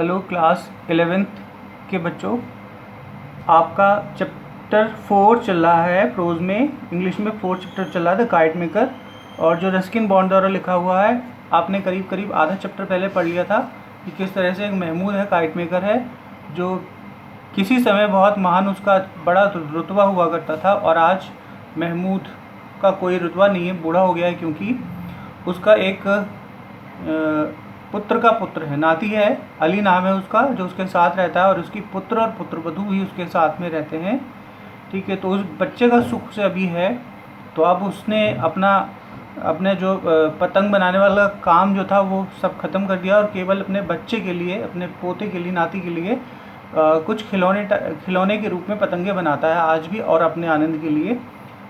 Hello class 11th के बच्चों, आपका चैप्टर 4 चल रहा है प्रोज में। इंग्लिश में 4 चैप्टर चल रहा है द काइट मेकर, और जो रस्किन बॉन्ड द्वारा लिखा हुआ है आपने करीब करीब आधा चैप्टर पहले पढ़ लिया था कि किस तरह से एक महमूद है, काइट मेकर है, जो किसी समय बहुत महान, उसका बड़ा रुतबा हुआ करता था, और आज महमूद का कोई रुतबा नहीं है, बूढ़ा हो गया है, क्योंकि उसका एक पुत्र का पुत्र है, नाती है, अली नाम है उसका, जो उसके साथ रहता है, और उसकी पुत्र और पुत्रवधू भी उसके साथ में रहते हैं। ठीक है, तो उस बच्चे का सुख से अभी है, तो अब उसने अपने जो पतंग बनाने वाला काम जो था वो सब ख़त्म कर दिया, और केवल अपने बच्चे के लिए, अपने पोते के लिए, नाती के लिए कुछ खिलौने के रूप में पतंगे बनाता है आज भी, और अपने आनंद के लिए।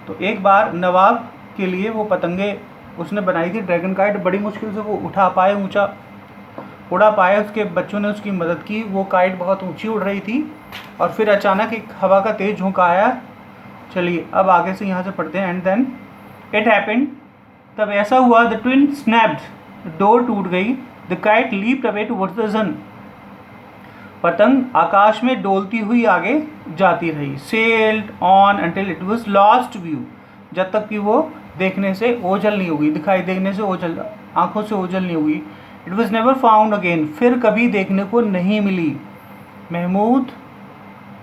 तो एक बार नवाब के लिए वो पतंगे उसने बनाई थी, ड्रैगन काइट, बड़ी मुश्किल से वो उठा पाए, ऊंचा उड़ा पाए, उसके बच्चों ने उसकी मदद की। वो काइट बहुत ऊंची उड़ रही थी, और फिर अचानक एक हवा का तेज झोंका आया। चलिए अब आगे से यहाँ से पढ़ते हैं। एंड देन इट हैपेंड, तब ऐसा हुआ, द ट्विन स्नैप्ड, डोर टूट गई, the kite leaped away towards the sun, पतंग आकाश में डोलती हुई आगे जाती रही। Sailed on until it was lost view, जब तक कि वो देखने से ओझल नहीं हुई, दिखाई देने से ओझल, आंखों से ओझल नहीं हुई। It was never found again, फिर कभी देखने को नहीं मिली। Mahmud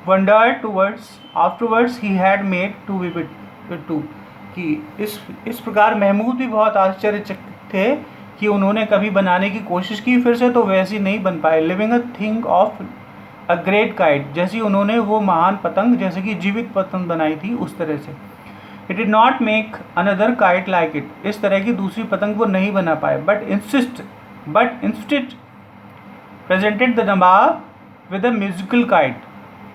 wondered towards, afterwards he had made to whip it too, कि इस प्रकार महमूद भी बहुत आश्चर्यचकित थे कि उन्होंने कभी बनाने की कोशिश की फिर से, तो वैसी नहीं बन पाए। Living a thing of a great kite, जैसी उन्होंने वो महान पतंग, जैसे कि जीवित पतंग बनाई थी, उस तरह से। It did not make another kite like it, इस तरह की दूसरी पतंग वो नहीं बना पाए। But instead presented the Nawab with a musical kite,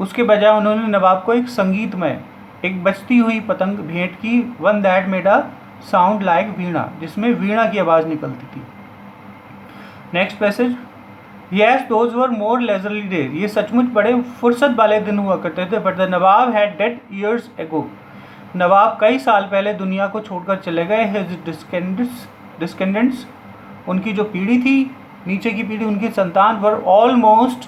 उसके बजाय उन्होंने नवाब को एक संगीतमय, एक बजती हुई पतंग भेंट की। One that made a sound like veena, जिसमें वीणा की आवाज़ निकलती थी। Next passage, yes those were more leisurely days, ये सचमुच बड़े फुर्सत वाले दिन हुआ करते थे। But the nawab had dead years ago, नवाब कई साल पहले दुनिया को छोड़कर चले गए। हिज डिस्केंडेंट्स, उनकी जो पीढ़ी थी, नीचे की पीढ़ी, उनकी संतान, were almost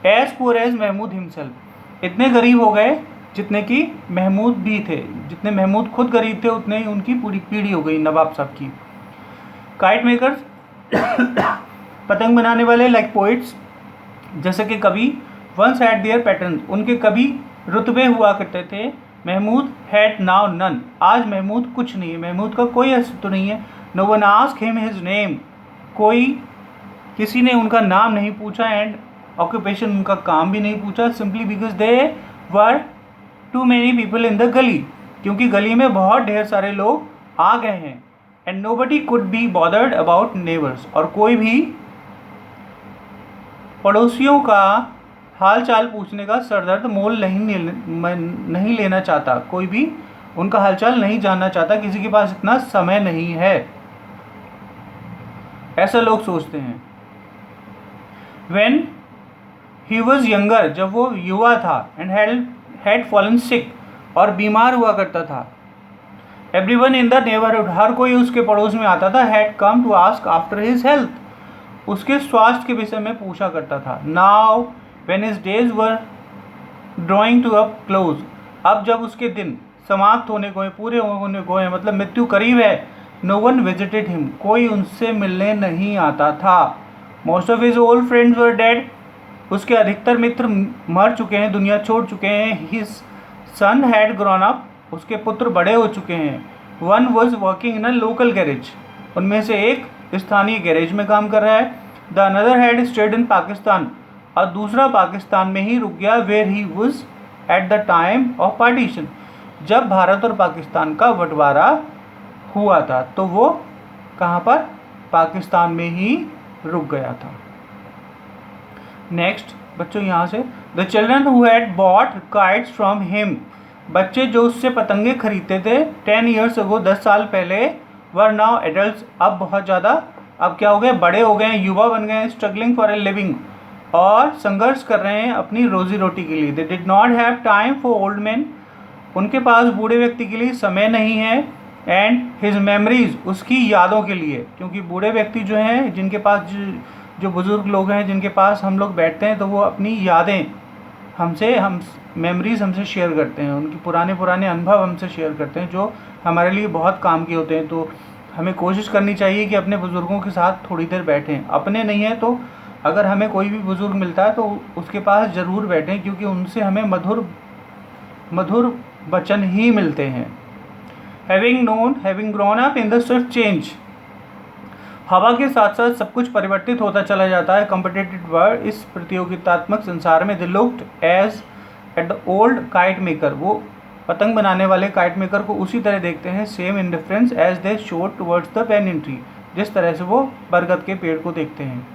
as poor as Mahmood himself, इतने गरीब हो गए जितने कि महमूद भी थे, जितने महमूद खुद गरीब थे उतने ही उनकी पूरी पीढ़ी हो गई नवाब साहब की। काइट मेकर्स, पतंग बनाने वाले, लाइक पोइट्स, जैसे कि कवि, वंस हैड देयर पैटर्न, उनके कभी रुतबे हुआ करते थे। महमूद हैड नाउ नन, आज महमूद कुछ नहीं है, महमूद का कोई अस्तित्व नहीं है। No one asked him his name, किसी ने उनका नाम नहीं पूछा, एंड ऑक्यूपेशन, उनका काम भी नहीं पूछा। Simply because they were too many people in the gali, क्योंकि गली में बहुत ढेर सारे लोग आ गए हैं। And nobody could be bothered about neighbours, और कोई भी पड़ोसियों का हाल चाल पूछने का सरदर्द मोल नहीं लेना चाहता, कोई भी उनका हालचाल नहीं जानना चाहता, किसी के पास इतना समय नहीं है, ऐसा लोग सोचते हैं। When he was younger, जब वो युवा था, and had fallen sick, और बीमार हुआ करता था। Everyone in the neighborhood, हर कोई उसके पड़ोस में आता था, had come to ask after his health, उसके स्वास्थ्य के विषय में पूछा करता था। Now when his days were drawing to a close, अब जब उसके दिन समाप्त होने को है, पूरे होने को है, मतलब मृत्यु करीब है, no one visited him, कोई उनसे मिलने नहीं आता था। Most of his old friends were dead, उसके अधिकतर मित्र मर चुके हैं, दुनिया छोड़ चुके हैं। His son had grown up, उसके पुत्र बड़े हो चुके हैं। One was working in a local garage, उनमें से एक स्थानीय गैरेज में काम कर रहा है। The another had stayed in Pakistan, और दूसरा पाकिस्तान में ही रुक गया। Where he was at the time of partition, जब भारत और पाकिस्तान का बंटवारा हुआ था, तो वो कहाँ पर, पाकिस्तान में ही रुक गया था। नेक्स्ट बच्चों, यहाँ से, the children who had bought kites from him, बच्चे जो उससे पतंगे खरीदते थे 10 ईयर्स अगो, 10 साल पहले, वर नाउ एडल्ट्स, अब बहुत ज़्यादा, अब क्या हो गए, बड़े हो गए हैं, युवा बन गए हैं। स्ट्रगलिंग फॉर ए लिविंग, और संघर्ष कर रहे हैं अपनी रोजी रोटी के लिए। They did not have time for old man, उनके पास बूढ़े व्यक्ति के लिए समय नहीं है। एंड हिज मेमोरीज, उसकी यादों के लिए, क्योंकि बूढ़े व्यक्ति जो हैं, जिनके पास जो बुज़ुर्ग लोग हैं जिनके पास हम लोग बैठते हैं तो वो अपनी यादें हम मेमोरीज़ हमसे शेयर करते हैं, उनकी पुराने अनुभव हमसे शेयर करते हैं जो हमारे लिए बहुत काम के होते हैं। तो हमें कोशिश करनी चाहिए कि अपने बुज़ुर्गों के साथ थोड़ी देर बैठें। अपने नहीं है तो अगर हमें कोई भी बुज़ुर्ग मिलता है तो उसके पास ज़रूर बैठें, क्योंकि उनसे हमें मधुर वचन ही मिलते हैं। Having grown up in the Swift change, हवा के साथ साथ सब कुछ परिवर्तित होता चला जाता है। कॉम्पिटिटिव वर्ल्ड, इस प्रतियोगितात्मक संसार में, they looked as at the old kite maker, वो पतंग बनाने वाले काइट मेकर को उसी तरह देखते हैं, same indifference as they showed towards the banyan tree, जिस तरह से वो बरगद के पेड़ को देखते हैं।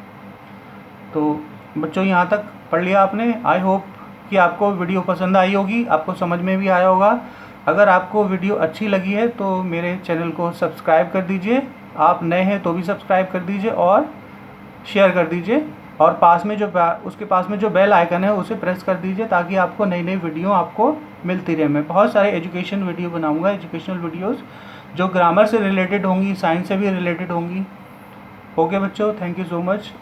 तो बच्चों यहाँ तक पढ़ लिया आपने। आई होप कि आपको वीडियो पसंद आई होगी, आपको समझ में भी आया होगा। अगर आपको वीडियो अच्छी लगी है तो मेरे चैनल को सब्सक्राइब कर दीजिए, आप नए हैं तो भी सब्सक्राइब कर दीजिए और शेयर कर दीजिए, और उसके पास में जो बेल आइकन है उसे प्रेस कर दीजिए ताकि आपको नई नई वीडियो आपको मिलती रहे। मैं बहुत सारे एजुकेशन वीडियो बनाऊंगा, एजुकेशनल वीडियोस जो ग्रामर से रिलेटेड होंगी, साइंस से भी रिलेटेड होंगी। ओके बच्चों, थैंक यू सो मच।